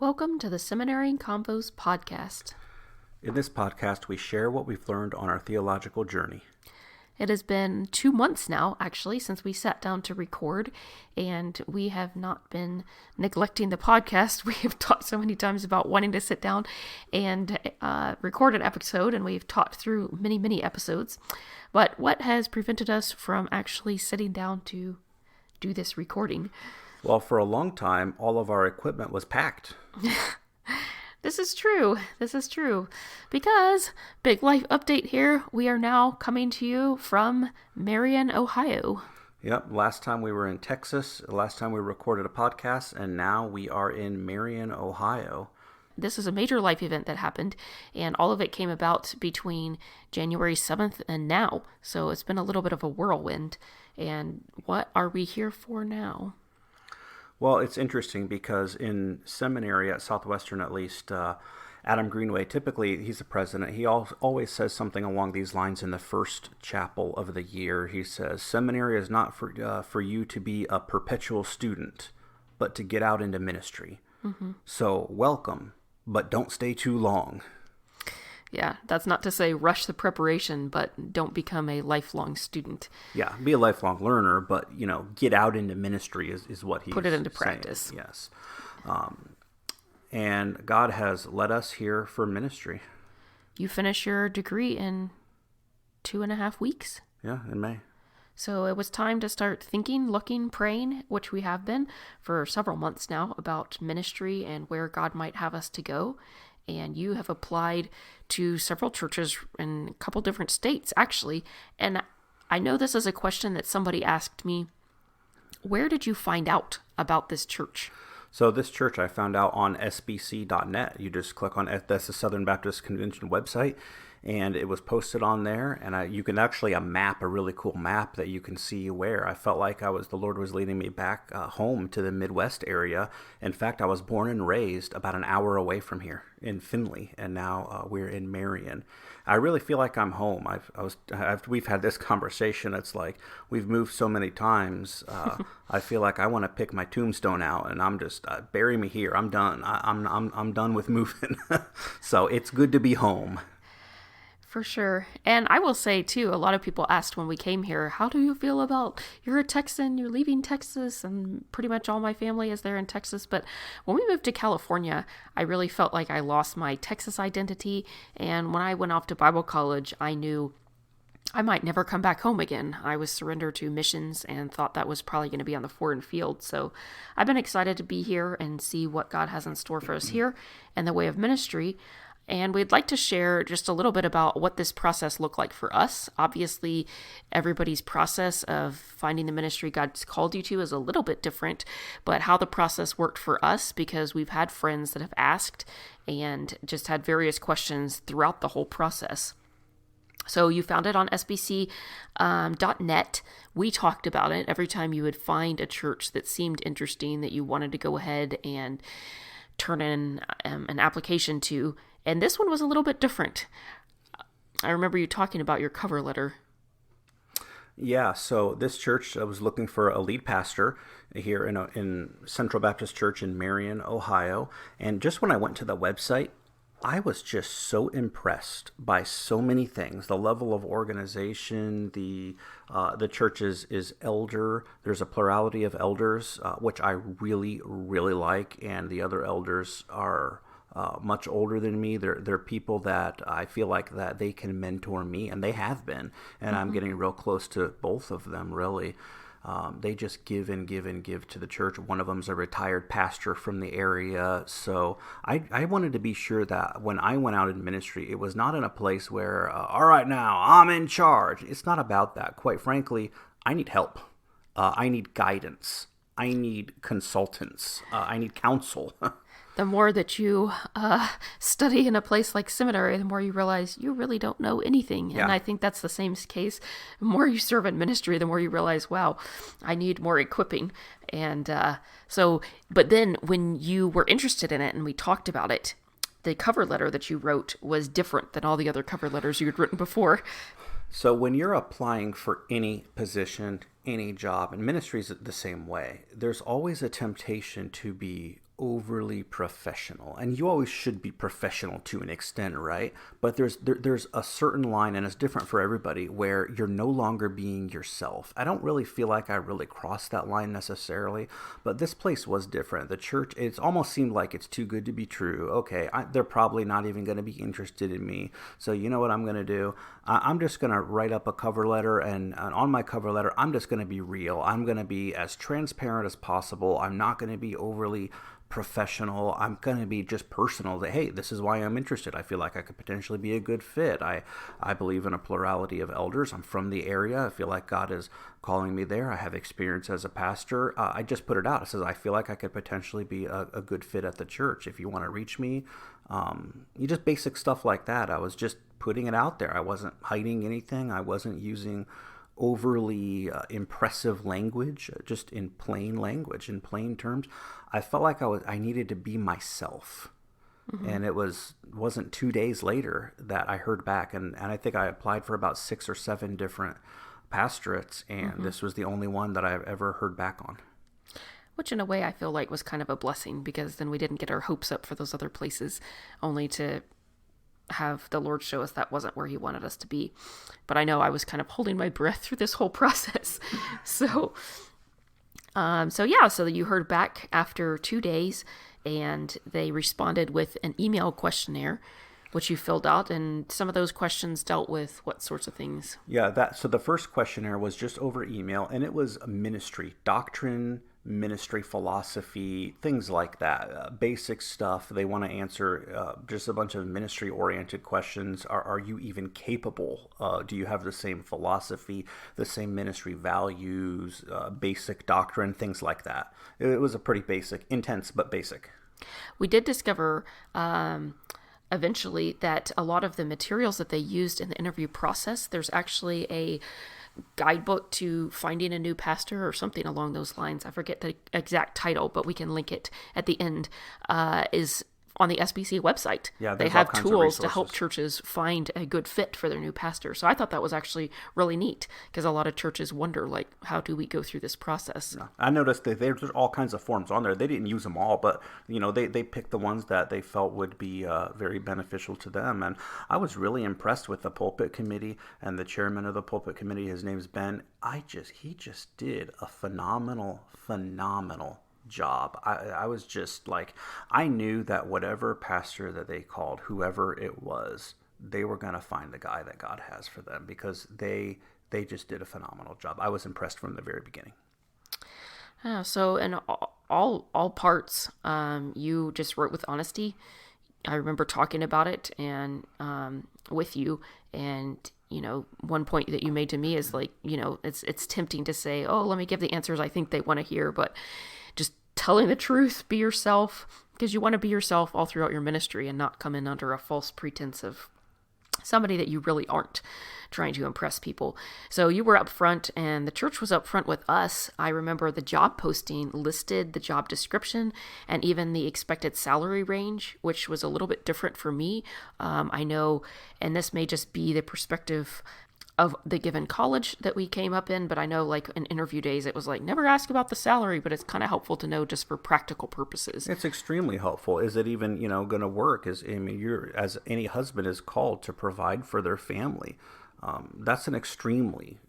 Welcome to the Seminary and Convos podcast. In this podcast, we share what we've learned on our theological journey. It has been 2 months now, actually, since we sat down to record, and we have not been neglecting the podcast. We have talked so many times about wanting to sit down and record an episode, and we've talked through many episodes. But what has prevented us from actually sitting down to do this recording? Well, for a long time, all of our equipment was packed. This is true. Because, big life update here, we are now coming to you from Marion, Ohio. Yep, last time we were in Texas, last time we recorded a podcast, and now we are in Marion, Ohio. This is a major life event that happened, and all of it came about between January 7th and now. So it's been a little bit of a whirlwind. And what are we here for now? Well, it's interesting because in seminary at Southwestern, at least, Adam Greenway, typically he's the president. He always says something along these lines in the first chapel of the year. He says, seminary is not for you to be a perpetual student, but to get out into ministry. Mm-hmm. So welcome, but don't stay too long. Yeah, that's not to say rush the preparation, but don't become a lifelong student. Yeah, be a lifelong learner, but, get out into ministry is what he's Put it into saying. practice. Yes. And God has led us here for ministry. You finish your degree in 2.5 weeks? Yeah, in May. So it was time to start thinking, looking, praying, which we have been for several months now, about ministry and where God might have us to go. And you have applied to several churches in a couple different states, actually. And I know this is a question that somebody asked me. Where did you find out about this church? So this church I found out on SBC.net. You just click on that's the Southern Baptist Convention website, and it was posted on there. And you can actually a really cool map that you can see where. I felt like the Lord was leading me back home to the Midwest area. In fact, I was born and raised about an hour away from here in Findlay, and now we're in Marion. I really feel like I'm home. We've had this conversation. It's like we've moved so many times. I feel like I want to pick my tombstone out, and I'm just bury me here. I'm done. I'm done with moving. So it's good to be home. For sure. And I will say, too, a lot of people asked when we came here, how do you feel about, you're a Texan, you're leaving Texas, and pretty much all my family is there in Texas. But when we moved to California, I really felt like I lost my Texas identity. And when I went off to Bible college, I knew I might never come back home again. I was surrendered to missions and thought that was probably going to be on the foreign field. So I've been excited to be here and see what God has in store for us here in the way of ministry. And we'd like to share just a little bit about what this process looked like for us. Obviously, everybody's process of finding the ministry God's called you to is a little bit different, but how the process worked for us, because we've had friends that have asked and just had various questions throughout the whole process. So you found it on SBC.net. We talked about it every time you would find a church that seemed interesting that you wanted to go ahead and turn in an application to. And this one was a little bit different. I remember you talking about your cover letter. Yeah, so this church, I was looking for a lead pastor here in Central Baptist Church in Marion, Ohio. And just when I went to the website, I was just so impressed by so many things. The level of organization, the church is elder. There's a plurality of elders, which I really like. And the other elders are much older than me. They're people that I feel like that they can mentor me, and they have been. And mm-hmm. I'm getting real close to both of them, really. They just give and give and give to the church. One of them's a retired pastor from the area. So I wanted to be sure that when I went out in ministry, it was not in a place where, all right, now I'm in charge. It's not about that. Quite frankly, I need help. I need guidance. I need consultants. I need counsel. The more that you study in a place like seminary, the more you realize you really don't know anything. Yeah. And I think that's the same case. The more you serve in ministry, the more you realize, wow, I need more equipping. And but then when you were interested in it and we talked about it, the cover letter that you wrote was different than all the other cover letters you had written before. So when you're applying for any position, any job, and ministry is the same way, there's always a temptation to be overly professional, and you always should be professional to an extent, right? But there's a certain line, and it's different for everybody, where you're no longer being yourself. I don't really feel like I really crossed that line necessarily, but this place was different. The church, it's almost seemed like it's too good to be true. Okay, they're probably not even going to be interested in me, so you know what I'm going to do? I'm just going to write up a cover letter, and on my cover letter, I'm just going to be real. I'm going to be as transparent as possible. I'm not going to be overly professional. I'm going to be just personal, that, hey, this is why I'm interested. I feel like I could potentially be a good fit. I believe in a plurality of elders. I'm from the area. I feel like God is calling me there. I have experience as a pastor. I just put it out. It says, I feel like I could potentially be a good fit at the church. If you want to reach me, you just basic stuff like that. I was just putting it out there. I wasn't hiding anything. I wasn't using overly impressive language, just in plain language, in plain terms. I felt like I needed to be myself. Mm-hmm. And it wasn't 2 days later that I heard back. And I think I applied for about 6 or 7 different pastorates, and this was the only one that I've ever heard back on. Which in a way I feel like was kind of a blessing, because then we didn't get our hopes up for those other places, only to have the Lord show us that wasn't where he wanted us to be. But I know I was kind of holding my breath through this whole process. So you heard back after 2 days, and they responded with an email questionnaire, which you filled out, and some of those questions dealt with what sorts of things? Yeah, so the first questionnaire was just over email, and it was ministry, doctrine, ministry philosophy, things like that, basic stuff. They want to answer just a bunch of ministry-oriented questions. Are you even capable? Do you have the same philosophy, the same ministry values, basic doctrine, things like that. It was a pretty basic, intense, but basic. We did discover eventually that a lot of the materials that they used in the interview process, there's actually a guidebook to finding a new pastor or something along those lines. I forget the exact title, but we can link it at the end, is on the SBC website. Yeah, they have tools to help churches find a good fit for their new pastor. So I thought that was actually really neat, because a lot of churches wonder, like, how do we go through this process? Yeah. I noticed that there's all kinds of forms on there. They didn't use them all, but they picked the ones that they felt would be very beneficial to them. And I was really impressed with the pulpit committee and the chairman of the pulpit committee. His name's Ben. He just did a phenomenal job. I was just like, I knew that whatever pastor that they called, whoever it was, they were going to find the guy that God has for them, because they just did a phenomenal job. I was impressed from the very beginning. So in all parts, you just wrote with honesty. I remember talking about it and with you, and one point that you made to me is like, it's tempting to say, oh, let me give the answers I think they want to hear, but just telling the truth, be yourself, because you want to be yourself all throughout your ministry and not come in under a false pretense of somebody that you really aren't, trying to impress people. So you were up front, and the church was up front with us. I remember the job posting listed the job description and even the expected salary range, which was a little bit different for me. I know, and this may just be the perspective of the given college that we came up in, but I know, like, in interview days, it was like, never ask about the salary, but it's kind of helpful to know just for practical purposes. It's extremely helpful. Is it even, going to work? You're, as any husband is called to provide for their family. That's an extremely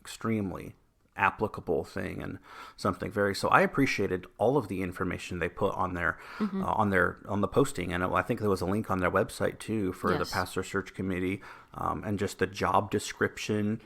applicable thing, and something so I appreciated all of the information they put on there, on the posting, and I think there was a link on their website too for the pastor search committee, and just the job description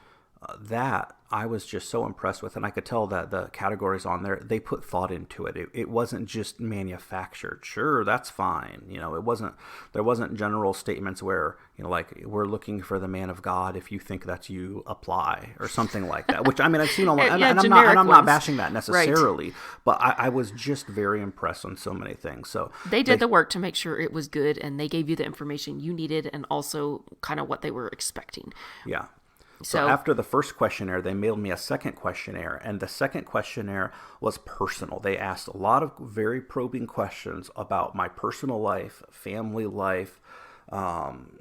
that I was just so impressed with, and I could tell that the categories on there, they put thought into it. It wasn't just manufactured. Sure, that's fine. There wasn't general statements where, like, we're looking for the man of God. If you think that's you, apply, or something like that. Which, I've seen a lot, and I'm not bashing that necessarily, right. But I was just very impressed on so many things. So they did the work to make sure it was good, and they gave you the information you needed, and also kind of what they were expecting. Yeah. So after the first questionnaire, they mailed me a second questionnaire, and the second questionnaire was personal. They asked a lot of very probing questions about my personal life, family life,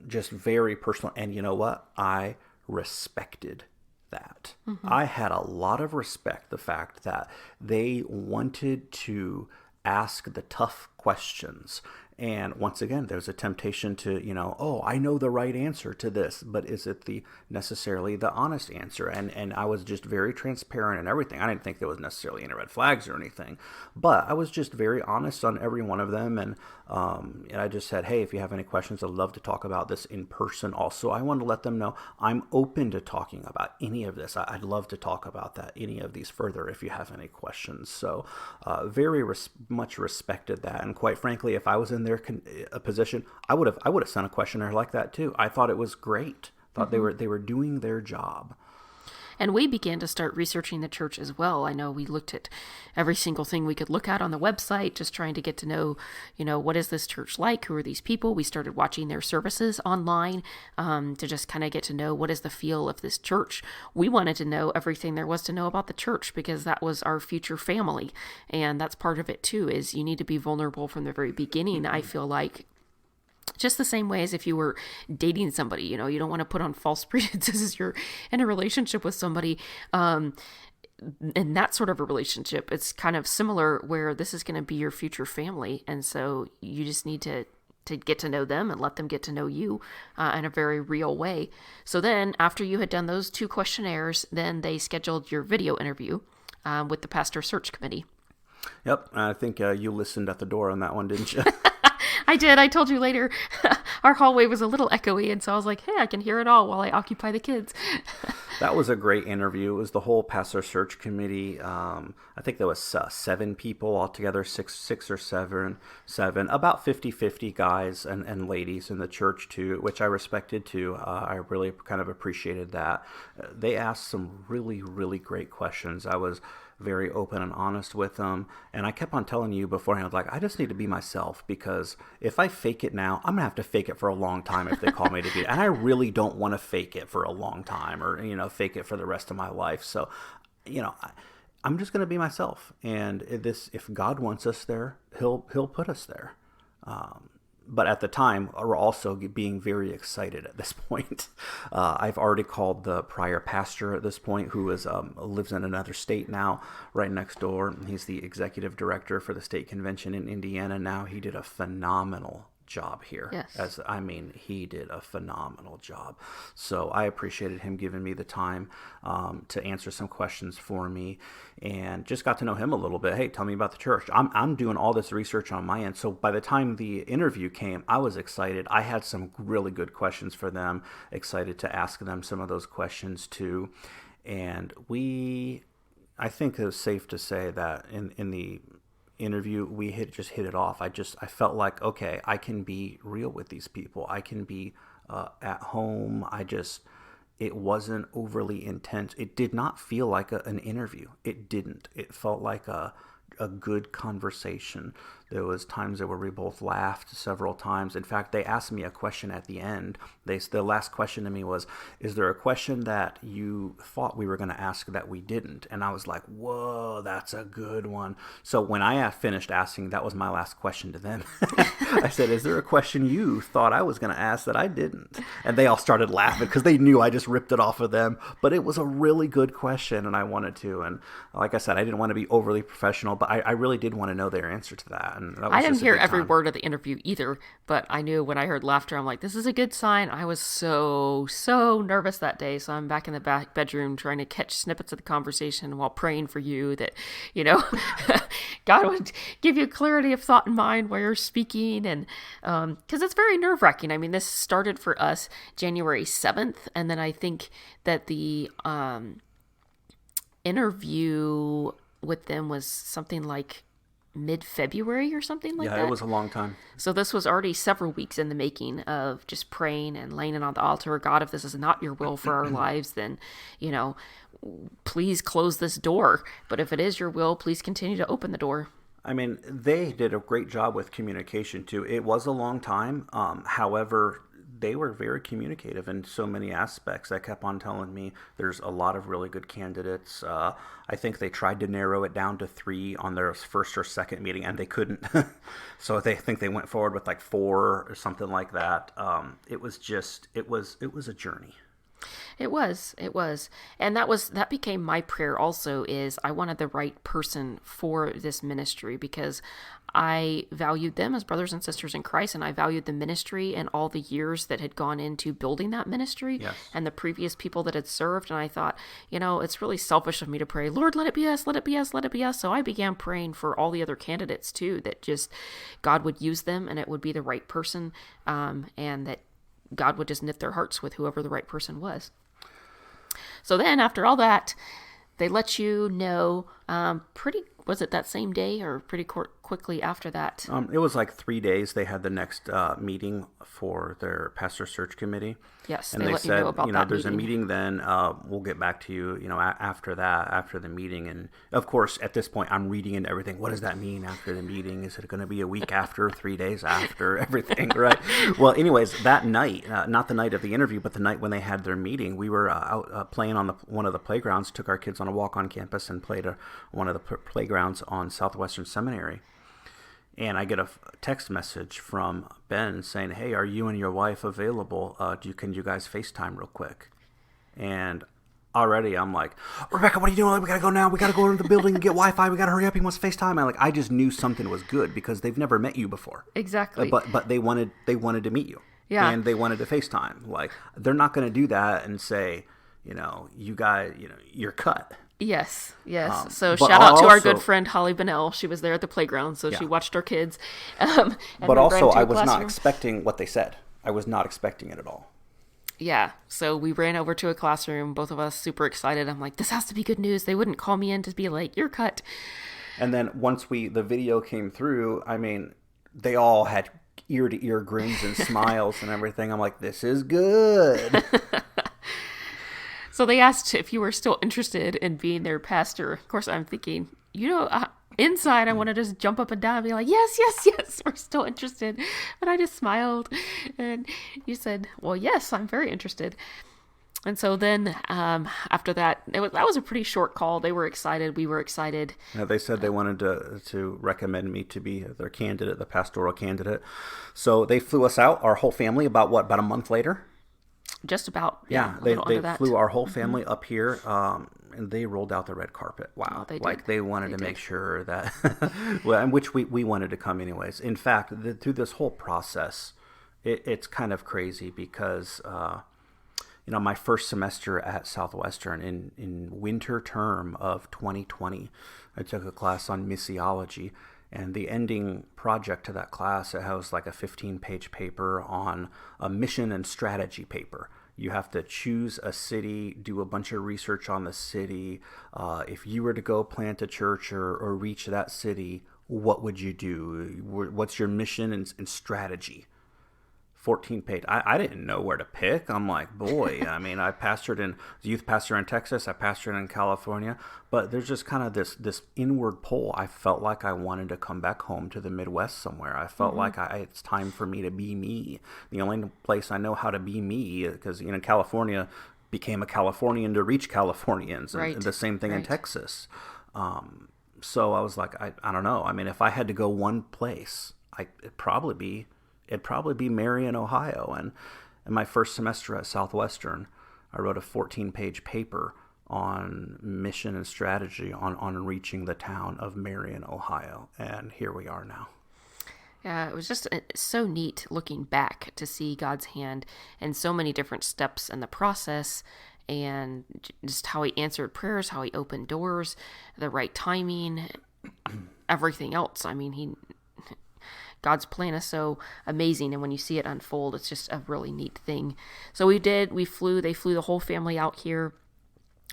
just very personal. And you know what? I respected that. Mm-hmm. I had a lot of respect, the fact that they wanted to ask the tough questions. And once again, there's a temptation to, oh, I know the right answer to this, but is it necessarily the honest answer? And I was just very transparent and everything. I didn't think there was necessarily any red flags or anything, but I was just very honest on every one of them. And I just said, hey, if you have any questions, I'd love to talk about this in person. Also, I want to let them know I'm open to talking about any of this. I'd love to talk about any of these further if you have any questions. So very much respected that. And quite frankly, if I was in their position, I would have sent a questionnaire like that too. I thought it was great. Thought they were doing their job. And we began to start researching the church as well. I know we looked at every single thing we could look at on the website, just trying to get to know, what is this church like? Who are these people? We started watching their services online to just kind of get to know what is the feel of this church. We wanted to know everything there was to know about the church because that was our future family. And that's part of it too, is you need to be vulnerable from the very beginning. I feel like just the same way as if you were dating somebody, you don't want to put on false pretenses. You're in a relationship with somebody, in that sort of a relationship. It's kind of similar where this is going to be your future family. And so you just need to get to know them and let them get to know you in a very real way. So then after you had done those 2 questionnaires, then they scheduled your video interview with the pastor search committee. Yep. I think you listened at the door on that one, didn't you? I did. I told you later. Our hallway was a little echoey, and so I was like, hey, I can hear it all while I occupy the kids. That was a great interview. It was the whole pastor search committee. I think there was 7 people altogether, six or seven, about 50-50 guys and ladies in the church too, which I respected too. I really kind of appreciated that. They asked some really, really great questions. I was very open and honest with them. And I kept on telling you beforehand, like, I just need to be myself, because if I fake it now, I'm going to have to fake it for a long time if they call me to be. And I really don't want to fake it for a long time or, fake it for the rest of my life. So, I'm just going to be myself. And if God wants us there, he'll put us there. But at the time, we're also being very excited at this point. I've already called the prior pastor at this point, who lives in another state now, right next door. He's the executive director for the state convention in Indiana now. He did a phenomenal job here. Yes. He did a phenomenal job. So I appreciated him giving me the time to answer some questions for me, and just got to know him a little bit. Hey, tell me about the church. I'm doing all this research on my end. So by the time the interview came, I was excited. I had some really good questions for them, excited to ask them some of those questions too. And I think it was safe to say that in the interview, we just hit it off. I felt like, okay, I can be real with these people. I can be at home. It wasn't overly intense. It did not feel like an interview. It didn't. It felt like a good conversation. There was times where we both laughed several times. In fact, they asked me a question at the end. The last question to me was, is there a question that you thought we were going to ask that we didn't? And I was like, whoa, that's a good one. So when I finished asking, that was my last question to them. I said, is there a question you thought I was going to ask that I didn't? And they all started laughing because they knew I just ripped it off of them. But it was a really good question, and I wanted to. And like I said, I didn't want to be overly professional, but I really did want to know their answer to that. And that was I didn't hear every word of the interview either, but I knew when I heard laughter, I'm like, this is a good sign. I was so nervous that day. So I'm back in the back bedroom trying to catch snippets of the conversation while praying for you that, God would give you clarity of thought and mind while you're speaking. And because it's very nerve wracking. I mean, this started for us January 7th. And then I think that the interview with them was something like mid-February or something like that. Yeah, it was a long time. So this was already several weeks in the making of just praying and laying it on the altar. God, if this is not your will for our lives, then, please close this door. But if it is your will, please continue to open the door. I mean, they did a great job with communication too. It was a long time. However, they were very communicative in so many aspects. They kept on telling me there's a lot of really good candidates. I think they tried to narrow it down to 3 on their first or second meeting, and they couldn't. So they think they went forward with like 4 or something like that. It was a journey. It was. And that became my prayer also, is I wanted the right person for this ministry, because I valued them as brothers and sisters in Christ, and I valued the ministry and all the years that had gone into building that ministry Yes. and the previous people that had served. And I thought, it's really selfish of me to pray, Lord, let it be us, let it be us, let it be us. So I began praying for all the other candidates too, that just God would use them and it would be the right person, and that God would just knit their hearts with whoever the right person was. So then after all that, they let you know was it that same day or pretty quickly after that? It was like 3 days. They had the next meeting for their pastor search committee. Yes, And they they let you said, know about that there's meeting. a meeting then. We'll get back to you, after that, after the meeting. And of course, at this point, I'm reading into everything. What does that mean after the meeting? Is it going to be a week after, 3 days after, everything, right? Well, anyways, that night, not the night of the interview, but the night when they had their meeting, we were out playing on one of the playgrounds, took our kids on a walk on campus and played one of the playgrounds on Southwestern Seminary. And I get a text message from Ben saying, "Hey, are you and your wife available? Can you guys FaceTime real quick?" And already I'm like, "Rebecca, what are you doing? We gotta go now. We gotta go into the building and get Wi-Fi. We gotta hurry up. He wants FaceTime." I just knew something was good because they've never met you before. Exactly. But they wanted to meet you. Yeah. And they wanted to FaceTime. Like, they're not gonna do that and say, you guys, you're cut. Yes. So but shout out to our also- good friend Holly Bennell. She was there at the playground, so she Yeah. watched our kids. And But we ran also, to a I was not classroom. expecting what they said. I was not expecting it at all. Yeah, so we ran over to a classroom, both of us super excited. I'm like, this has to be good news. They wouldn't call me in to be like, you're cut. And then once the video came through, they all had ear-to-ear grins and smiles and everything. I'm like, this is good. So they asked if you were still interested in being their pastor. Of course, I'm thinking, inside I want to just jump up and down and be like, yes, we're still interested. But I just smiled. And you said, well, yes, I'm very interested. And so then after that, that was a pretty short call. They were excited. We were excited. They said they wanted to recommend me to be their candidate, the pastoral candidate. So they flew us out, our whole family, about a month later. Just about. Yeah, a they little under that. flew our whole family up here, and they rolled out the red carpet. Wow. they did. Like, they wanted to make sure that, well, and which we wanted to come anyways. In fact, through this whole process, it's kind of crazy because, my first semester at Southwestern in winter term of 2020, I took a class on missiology. And the ending project to that class, it has like a 15-page paper on a mission and strategy paper. You have to choose a city, do a bunch of research on the city. If you were to go plant a church or reach that city, what would you do? What's your mission and strategy? 14-page. I didn't know where to pick. I'm like, boy, I pastored in youth pastor in Texas. I pastored in California, but there's just kind of this inward pull. I felt like I wanted to come back home to the Midwest somewhere. I felt like it's time for me to be me. The only place I know how to be me, because California became a Californian to reach Californians, and the same thing in Texas. So I was like, I don't know. If I had to go one place, it'd probably be Marion, Ohio. And in my first semester at Southwestern, I wrote a 14-page paper on mission and strategy on reaching the town of Marion, Ohio. And here we are now. Yeah, it was just so neat looking back to see God's hand and so many different steps in the process, and just how he answered prayers, how he opened doors, the right timing, everything else. God's plan is so amazing, and when you see it unfold, it's just a really neat thing. So they flew the whole family out here.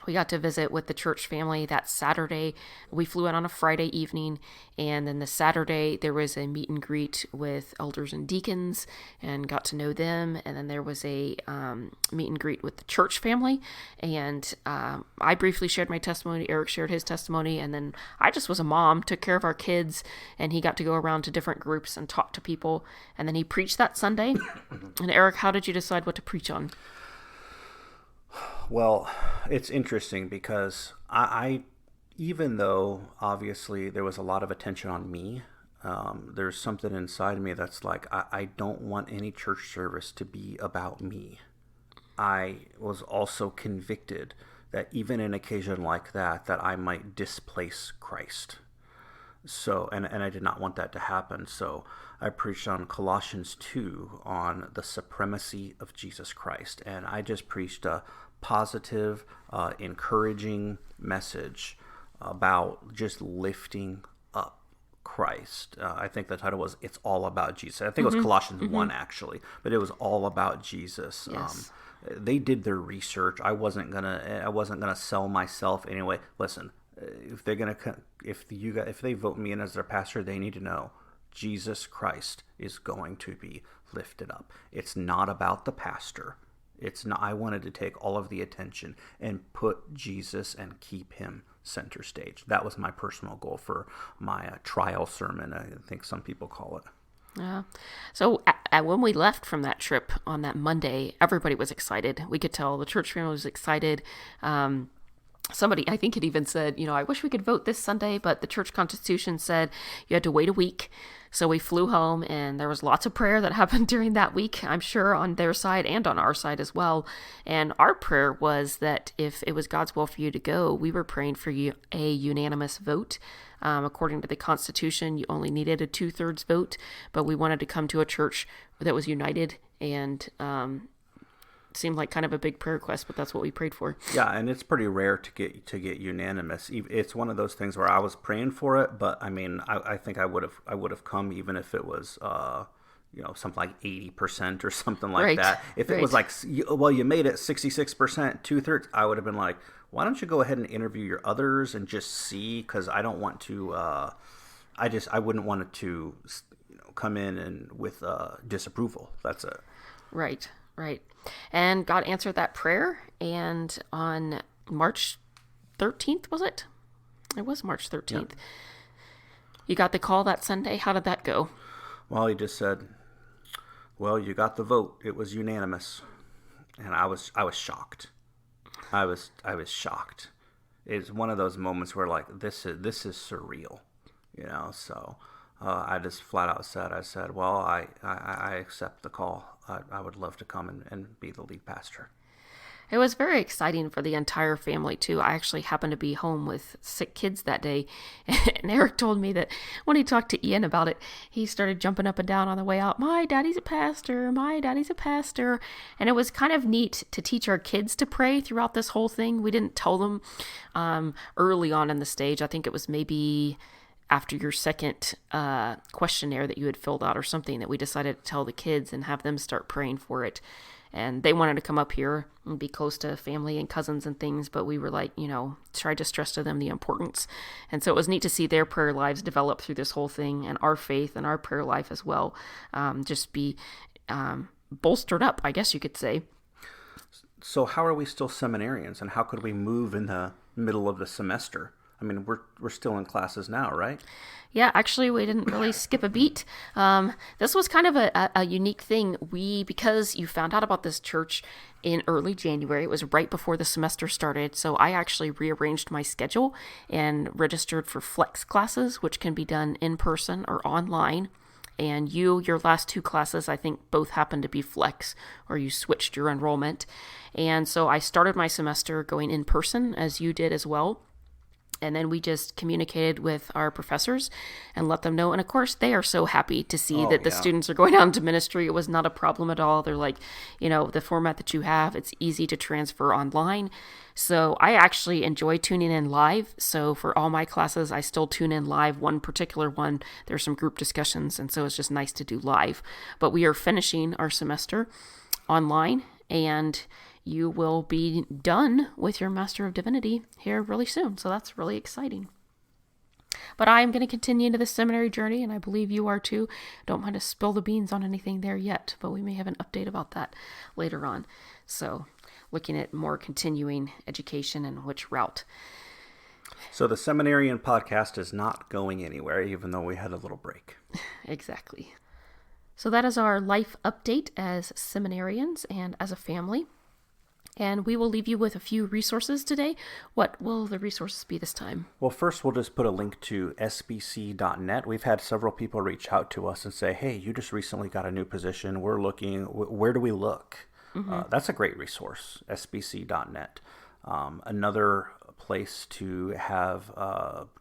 We got to visit with the church family that Saturday. We flew in on a Friday evening, and then the Saturday there was a meet and greet with elders and deacons and got to know them. And then there was a meet and greet with the church family, and I briefly shared my testimony. Eric shared his testimony, and then I just was a mom, took care of our kids, and he got to go around to different groups and talk to people. And then he preached that Sunday. And Eric, how did you decide what to preach on? Well, it's interesting because I even though obviously there was a lot of attention on me, there's something inside me that's like, I don't want any church service to be about me. I was also convicted that even in an occasion like that, that I might displace Christ. So, and I did not want that to happen. So I preached on Colossians 2 on the supremacy of Jesus Christ. And I just preached a positive, encouraging message about just lifting up Christ. I think the title was "It's All About Jesus." I think it was Colossians 1 actually, but it was all about Jesus. Yes. They did their research. I wasn't gonna sell myself anyway. Listen, if they vote me in as their pastor, they need to know Jesus Christ is going to be lifted up. It's not about the pastor. It's not. I wanted to take all of the attention and put Jesus and keep him center stage. That was my personal goal for my trial sermon, I think some people call it. Yeah. So when we left from that trip on that Monday, everybody was excited. We could tell the church family was excited. Somebody, I think it even said, I wish we could vote this Sunday, but the church constitution said you had to wait a week. So we flew home, and there was lots of prayer that happened during that week, I'm sure, on their side and on our side as well. And our prayer was that if it was God's will for you to go, we were praying for you a unanimous vote. According to the Constitution, you only needed a 2/3 vote, but we wanted to come to a church that was united, and seemed like kind of a big prayer request, but that's what we prayed for. Yeah, and it's pretty rare to get unanimous. It's one of those things where I was praying for it, but I mean, I think I would have come even if it was something like 80% or something like Right. that. If it was like, well, you made it 66%, 2/3, I would have been like, why don't you go ahead and interview your others and just see? Because I don't want to. I wouldn't want it to come in and with disapproval. That's it. Right. And God answered that prayer, and on March 13th, was it? It was March 13th. Yep. You got the call that Sunday. How did that go? Well, he just said, well, you got the vote. It was unanimous. And I was shocked. I was shocked. It's one of those moments where like, this is surreal, so I just flat out said, well, I accept the call. I would love to come and be the lead pastor. It was very exciting for the entire family, too. I actually happened to be home with sick kids that day, and Eric told me that when he talked to Ian about it, he started jumping up and down on the way out, my daddy's a pastor, my daddy's a pastor, and it was kind of neat to teach our kids to pray throughout this whole thing. We didn't tell them early on in the stage. I think it was maybe after your second questionnaire that you had filled out or something that we decided to tell the kids and have them start praying for it. And they wanted to come up here and be close to family and cousins and things, but we were like, tried to stress to them the importance. And so it was neat to see their prayer lives develop through this whole thing, and our faith and our prayer life as well just be bolstered up, I guess you could say. So how are we still seminarians, and how could we move in the middle of the semester? I mean, we're still in classes now, right? Yeah, actually, we didn't really skip a beat. This was kind of a unique thing. Because you found out about this church in early January, it was right before the semester started, so I actually rearranged my schedule and registered for flex classes, which can be done in person or online. And your last two classes, I think, both happened to be flex, or you switched your enrollment. And so I started my semester going in person, as you did as well. And then we just communicated with our professors and let them know. And of course, they are so happy to see that the students are going out into ministry. It was not a problem at all. They're like, the format that you have, it's easy to transfer online. So I actually enjoy tuning in live. So for all my classes, I still tune in live. One particular one, there's some group discussions. And so it's just nice to do live. But we are finishing our semester online, and you will be done with your Master of Divinity here really soon. So that's really exciting. But I'm going to continue into the seminary journey, and I believe you are too. Don't want to spill the beans on anything there yet, but we may have an update about that later on. So looking at more continuing education and which route. So the Seminarian podcast is not going anywhere, even though we had a little break. Exactly. So that is our life update as seminarians and as a family. And we will leave you with a few resources today. What will the resources be this time? Well, first we'll just put a link to sbc.net. We've had several people reach out to us and say, hey, you just recently got a new position. We're looking. Where do we look? That's a great resource, sbc.net. Another place to have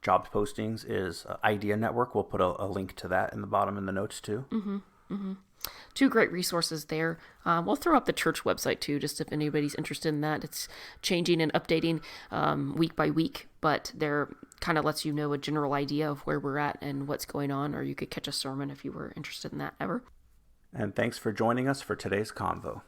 job postings is Idea Network. We'll put a link to that in the bottom in the notes too. Two great resources there. We'll throw up the church website too, just if anybody's interested in that. It's changing and updating week by week, but there kind of lets you know a general idea of where we're at and what's going on, or you could catch a sermon if you were interested in that ever. And thanks for joining us for today's convo.